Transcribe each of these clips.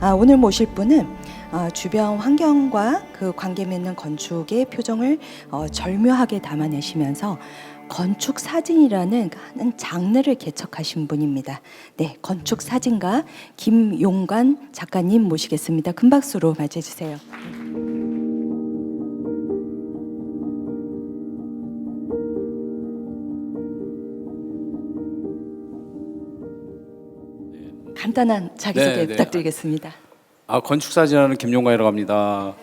오늘 모실 분은 주변 환경과 그 관계 맺는 건축의 표정을 절묘하게 담아내시면서 건축 사진이라는 한 장르를 개척하신 분입니다. 네, 건축 사진가 김용관 작가님 모시겠습니다. 큰 박수로 맞이해 주세요. 간단한 자기소개 네. 부탁드리겠습니다. 건축사진하는 김용관이라고 합니다.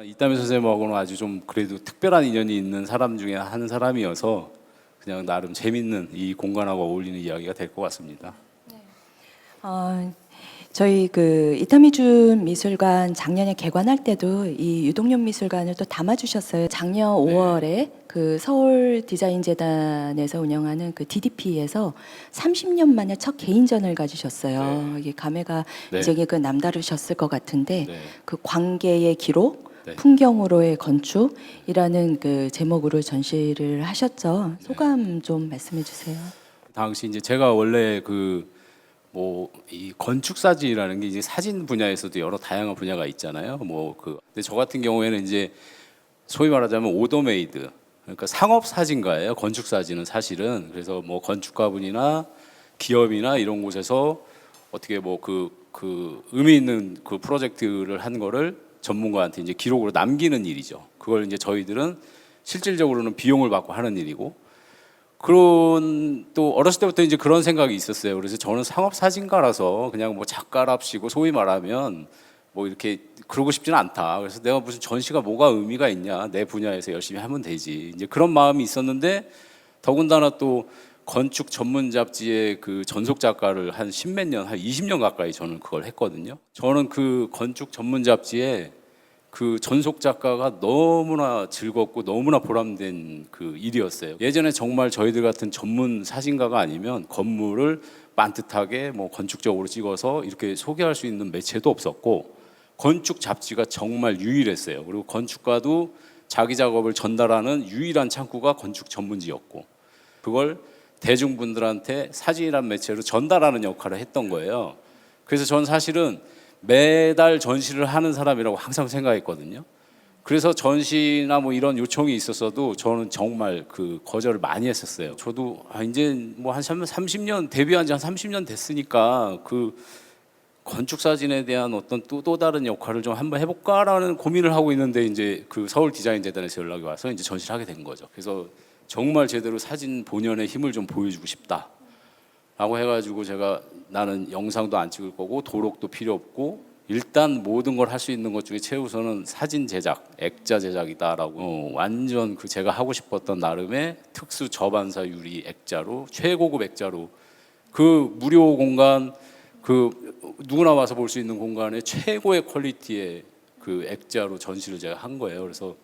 이따미 선생님하고는 아주 좀 그래도 특별한 인연이 있는 사람 중에 한 사람이어서 그냥 나름 재밌는 이 공간하고 어울리는 이야기가 될 것 같습니다. 저희 그 이타미준 미술관 작년에 개관할 때도 이 유동열 미술관을 또 담아주셨어요. 작년 5월에 그 서울 디자인재단에서 운영하는 그 DDP에서 30년 만에 첫 개인전을 가지셨어요. 이게 감회가 이제 그 남다르셨을 것 같은데 그 관계의 기록, 풍경으로의 건축이라는 그 제목으로 전시를 하셨죠. 소감 좀 말씀해 주세요. 당시 이제 제가 원래 이 건축 사진이라는 게 이제 사진 분야에서도 여러 다양한 분야가 있잖아요. 근데 저 같은 경우에는 이제 소위 말하자면 오더메이드, 그러니까 상업 사진가예요. 건축 사진은 사실은. 그래서 뭐 건축가분이나 기업이나 이런 곳에서 어떻게 그 의미 있는 그 프로젝트를 한 거를 전문가한테 이제 기록으로 남기는 일이죠. 그걸 이제 저희들은 실질적으로는 비용을 받고 하는 일이고. 또 어렸을 때부터 이제 그런 생각이 있었어요. 그래서 저는 상업 사진가라서 그냥 뭐 작가랍시고 소위 말하면 뭐 이렇게 그러고 싶지는 않다. 그래서 내가 무슨 전시가 뭐가 의미가 있냐, 내 분야에서 열심히 하면 되지. 이제 그런 마음이 있었는데 더군다나 또 건축 전문 잡지의 그 전속 작가를 한 10몇 년, 한 20년 가까이 저는 그걸 했거든요. 저는 그 건축 전문 잡지에 그 전속 작가가 너무나 즐겁고 너무나 보람된 그 일이었어요. 예전에 정말 저희들 같은 전문 사진가가 아니면 건물을 반듯하게 뭐 건축적으로 찍어서 이렇게 소개할 수 있는 매체도 없었고, 건축 잡지가 정말 유일했어요. 그리고 건축가도 자기 작업을 전달하는 유일한 창구가 건축 전문지였고, 그걸 대중분들한테 사진이란 매체로 전달하는 역할을 했던 거예요. 그래서 전 사실은 매달 전시를 하는 사람이라고 항상 생각했거든요. 그래서 전시나 뭐 이런 요청이 있었어도 저는 정말 그 거절을 많이 했었어요. 저도 이제 뭐 한 30년 데뷔한 지 한 30년 됐으니까 그 건축 사진에 대한 어떤 또 다른 역할을 좀 한번 해볼까라는 고민을 하고 있는데 이제 그 서울 디자인재단에서 연락이 와서 이제 전시를 하게 된 거죠. 그래서 정말 제대로 사진 본연의 힘을 좀 보여주고 싶다 라고 해가지고 제가 나는 영상도 안 찍을 거고 도록도 필요 없고 일단 모든 걸 할 수 있는 것 중에 최우선은 사진 제작, 액자 제작이다라고 완전 그 제가 하고 싶었던 나름의 특수 저반사 유리 액자로 최고급 액자로 그 무료 공간 그 누구나 와서 볼 수 있는 공간에 최고의 퀄리티의 그 액자로 전시를 제가 한 거예요. 그래서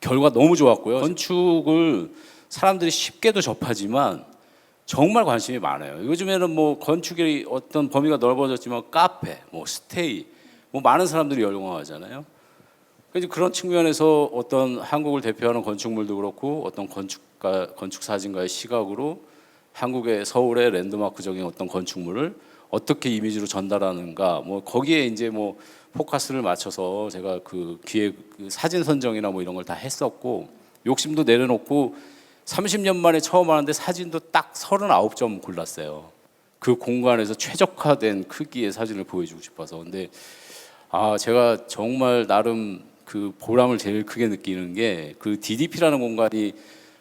결과 너무 좋았고요. 건축을 사람들이 쉽게도 접하지만 정말 관심이 많아요. 요즘에는 뭐 건축의 어떤 범위가 넓어졌지만 카페, 뭐 스테이, 뭐 많은 사람들이 열광하잖아요. 그래서 그런 측면에서 어떤 한국을 대표하는 건축물도 그렇고 어떤 건축 사진가의 시각으로 한국의 서울의 랜드마크적인 어떤 건축물을 어떻게 이미지로 전달하는가, 뭐 거기에 이제 뭐 포커스를 맞춰서 제가 그 사진 선정이나 뭐 이런 걸 다 했었고 욕심도 내려놓고 30년 만에 처음 하는데 사진도 딱 39점 골랐어요. 그 공간에서 최적화된 크기의 사진을 보여주고 싶어서. 근데 제가 정말 나름 그 보람을 제일 크게 느끼는 게 그 DDP라는 공간이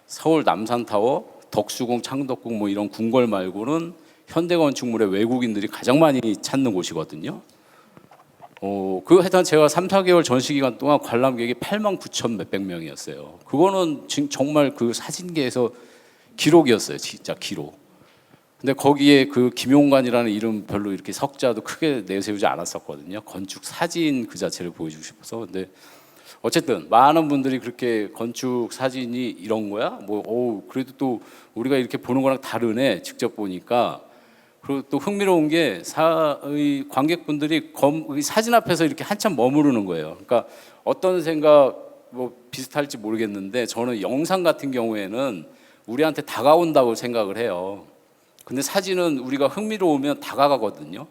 서울 남산타워, 덕수궁, 창덕궁 뭐 이런 궁궐 말고는 현대건축물의 외국인들이 가장 많이 찾는 곳이거든요. 하여튼 제가 3, 4개월 전시 기간 동안 관람객이 89,000 몇백 명이었어요. 그거는 정말 그 사진계에서 기록이었어요. 진짜 기록. 근데 거기에 그 김용관이라는 이름 별로 이렇게 석자도 크게 내세우지 않았었거든요. 건축 사진 그 자체를 보여주고 싶어서. 근데 어쨌든 많은 분들이 그렇게 건축 사진이 이런 거야? 그래도 또 우리가 이렇게 보는 거랑 다르네. 직접 보니까. 그리고 또 흥미로운 게 관객분들이 사진 앞에서 이렇게 한참 머무르는 거예요. 그러니까 어떤 생각 뭐 비슷할지 모르겠는데 저는 영상 같은 경우에는 우리한테 다가온다고 생각을 해요. 근데 사진은 우리가 흥미로우면 다가가거든요.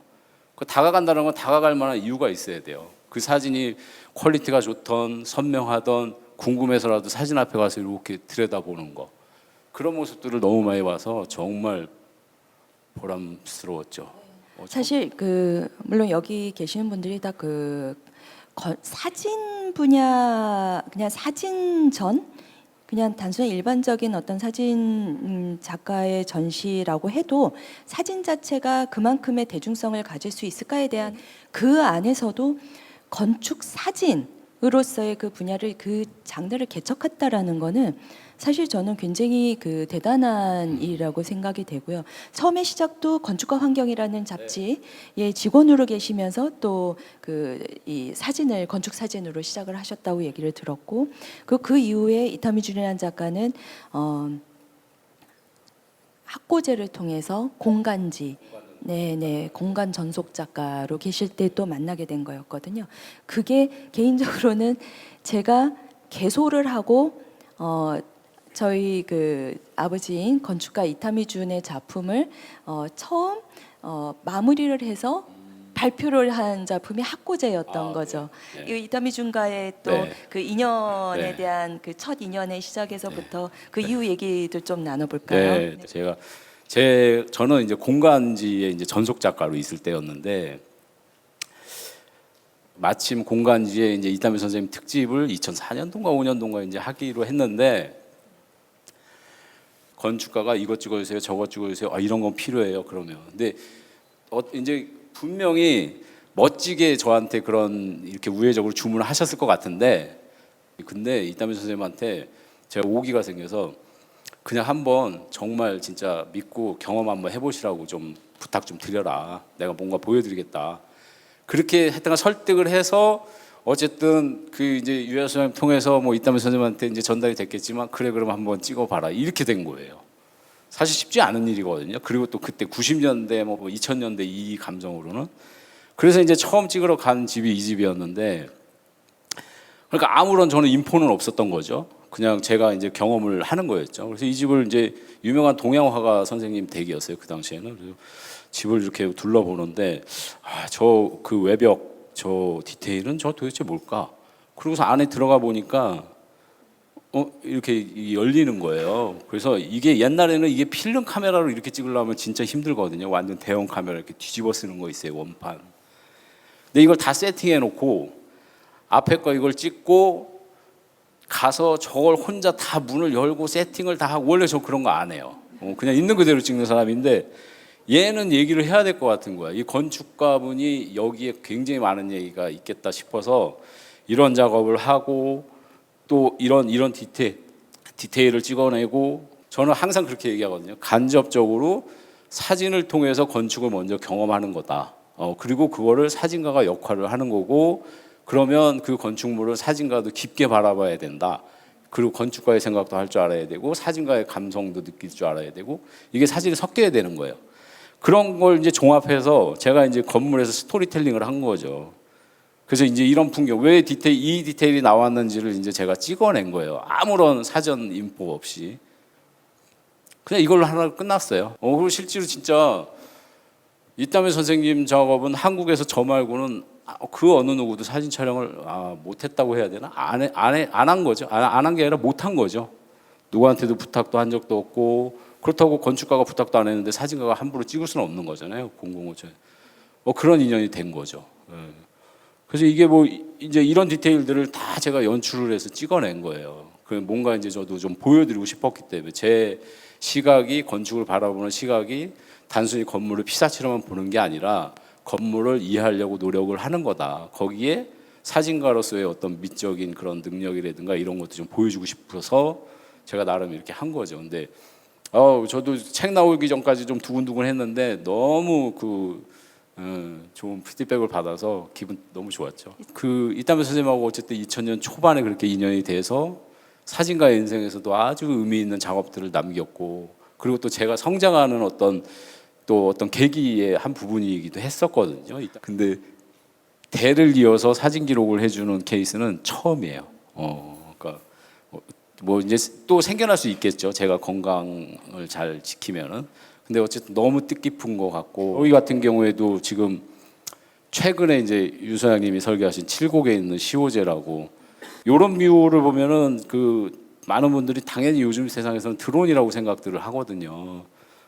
그 다가간다는 건 다가갈 만한 이유가 있어야 돼요. 그 사진이 퀄리티가 좋던 선명하던 궁금해서라도 사진 앞에 가서 이렇게 들여다보는 거. 그런 모습들을 너무 많이 봐서 정말 보람스러웠죠. 사실 그 물론 여기 계시는 분들이 다 그 사진 분야 그냥 사진전 그냥 단순히 일반적인 어떤 사진 작가의 전시라고 해도 사진 자체가 그만큼의 대중성을 가질 수 있을까에 대한 그 안에서도 건축 사진으로서의 그 분야를 그 장르를 개척했다라는 거는 사실 저는 굉장히 그 대단한 일이라고 생각이 되고요. 처음에 시작도 건축과 환경이라는 잡지의 직원으로 계시면서 또 그 이 사진을 건축 사진으로 시작을 하셨다고 얘기를 들었고 그 이후에 이타미 준이라는 작가는 학고제를 통해서 공간지 네네 공간 전속 작가로 계실 때 또 만나게 된 거였거든요. 그게 개인적으로는 제가 개소를 하고 저희 그 아버지인 건축가 이타미 준의 작품을 처음 마무리를 해서 발표를 한 작품이 학고제였던 거죠. 네. 이 이타미 준과의 또 네. 그 인연에 네. 대한 그 첫 인연의 시작에서부터 그 이후 얘기들 좀 나눠볼까요? 네, 저는 이제 공간지의 이제 전속 작가로 있을 때였는데 마침 공간지에 이제 이타미 선생님 특집을 2004년도인가 5년도인가 이제 하기로 했는데 건축가가 이것 찍어주세요, 저것 찍어주세요. 아, 이런 건 필요해요. 그러면 근데 이제 분명히 멋지게 저한테 그런 이렇게 우회적으로 주문을 하셨을 것 같은데 근데 이타미 선생님한테 제가 오기가 생겨서 그냥 한번 정말 진짜 믿고 경험 한번 해보시라고 좀 부탁 좀 드려라. 내가 뭔가 보여드리겠다. 그렇게 했다가 설득을 해서 어쨌든 그 이제 유야 선생님 통해서 뭐 이타미 선생님한테 이제 전달이 됐겠지만 그래 그럼 한번 찍어봐라 이렇게 된 거예요. 사실 쉽지 않은 일이거든요. 그리고 또 그때 90년대 뭐 2000년대 이 감성으로는 그래서 이제 처음 찍으러 간 집이 이 집이었는데 그러니까 아무런 저는 인포는 없었던 거죠. 그냥 제가 이제 경험을 하는 거였죠. 그래서 이 집을 이제 유명한 동양 화가 선생님 댁이었어요. 그 당시에는. 그래서 집을 이렇게 둘러보는데 저 그 외벽 저 디테일은 저 도대체 뭘까? 그러고서 안에 들어가 보니까 이렇게 열리는 거예요. 그래서 이게 옛날에는 이게 필름 카메라로 이렇게 찍으려면 진짜 힘들거든요. 완전 대형 카메라 이렇게 뒤집어 쓰는 거 있어요. 원판. 근데 이걸 다 세팅해 놓고 앞에 거 이걸 찍고 가서 저걸 혼자 다 문을 열고 세팅을 다 하고 원래 저 그런 거 안 해요. 그냥 있는 그대로 찍는 사람인데 얘는 얘기를 해야 될 것 같은 거야. 이 건축가분이 여기에 굉장히 많은 얘기가 있겠다 싶어서 이런 작업을 하고 또 이런 디테일을 찍어내고 저는 항상 그렇게 얘기하거든요. 간접적으로 사진을 통해서 건축을 먼저 경험하는 거다. 그리고 그거를 사진가가 역할을 하는 거고 그러면 그 건축물을 사진가도 깊게 바라봐야 된다. 그리고 건축가의 생각도 할 줄 알아야 되고 사진가의 감성도 느낄 줄 알아야 되고 이게 사진이 섞여야 되는 거예요. 그런 걸 이제 종합해서 제가 이제 건물에서 스토리텔링을 한 거죠. 그래서 이제 이런 풍경 왜 이 디테일이 나왔는지를 이제 제가 찍어낸 거예요. 아무런 사전 인포 없이 그냥 이걸로 하나 끝났어요. 그리고 실제로 진짜 이타미 선생님 작업은 한국에서 저 말고는 그 어느 누구도 사진 촬영을 못했다고 해야 되나? 안 한 거죠. 안 한 게 아니라 못한 거죠. 누구한테도 부탁도 한 적도 없고 그렇다고 건축가가 부탁도 안 했는데 사진가가 함부로 찍을 수는 없는 거잖아요. 005죠. 그런 인연이 된 거죠. 그래서 이게 뭐 이제 이런 디테일들을 다 제가 연출을 해서 찍어낸 거예요. 뭔가 이제 저도 좀 보여드리고 싶었기 때문에 제 시각이 건축을 바라보는 시각이 단순히 건물을 피사체로만 보는 게 아니라 건물을 이해하려고 노력을 하는 거다. 거기에 사진가로서의 어떤 미적인 그런 능력이라든가 이런 것도 좀 보여주고 싶어서 제가 나름 이렇게 한 거죠. 근데 저도 책 나오기 전까지 좀 두근두근 했는데 너무 좋은 피드백을 받아서 기분 너무 좋았죠. 이타미 선생님하고 어쨌든 2000년 초반에 그렇게 인연이 돼서 사진가의 인생에서도 아주 의미 있는 작업들을 남겼고 그리고 또 제가 성장하는 어떤 계기의 한 부분이기도 했었거든요. 근데 대를 이어서 사진 기록을 해주는 케이스는 처음이에요. 그러니까 뭐 이제 또 생겨날 수 있겠죠. 제가 건강을 잘 지키면은. 근데 어쨌든 너무 뜻깊은 것 같고 여기 같은 경우에도 지금 최근에 이제 유 소장님이 설계하신 7곡에 있는 시오제라고 요런 뮤를 보면은 그 많은 분들이 당연히 요즘 세상에서는 드론이라고 생각들을 하거든요.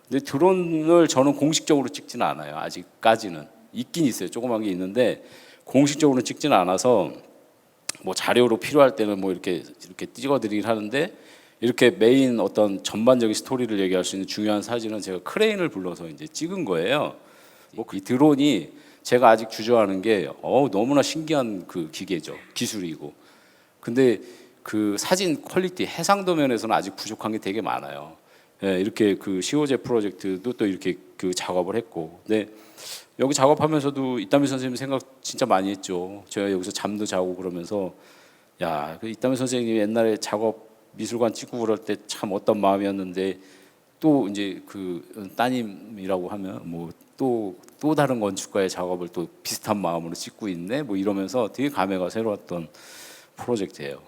근데 드론을 저는 공식적으로 찍지는 않아요. 아직까지는 있긴 있어요. 조그만 게 있는데 공식적으로 찍지는 않아서 뭐 자료로 필요할 때는 뭐 이렇게 찍어드리긴 하는데 이렇게 메인 어떤 전반적인 스토리를 얘기할 수 있는 중요한 사진은 제가 크레인을 불러서 이제 찍은 거예요. 뭐 이 드론이 제가 아직 주저하는 게 너무나 신기한 그 기계죠. 기술이고. 근데 그 사진 퀄리티 해상도 면에서는 아직 부족한 게 되게 많아요. 예, 이렇게 그 시오제 프로젝트도 또 이렇게 그 작업을 했고. 근데 여기 작업하면서도 이따미 선생님 생각 진짜 많이 했죠. 제가 여기서 잠도 자고 그러면서 야, 그 이따미 선생님이 옛날에 작업 미술관 찍고 그럴 때 참 어떤 마음이었는데 또 이제 그 따님이라고 하면 뭐 또 다른 건축가의 작업을 또 비슷한 마음으로 찍고 있네 뭐 이러면서 되게 감회가 새로웠던 프로젝트예요.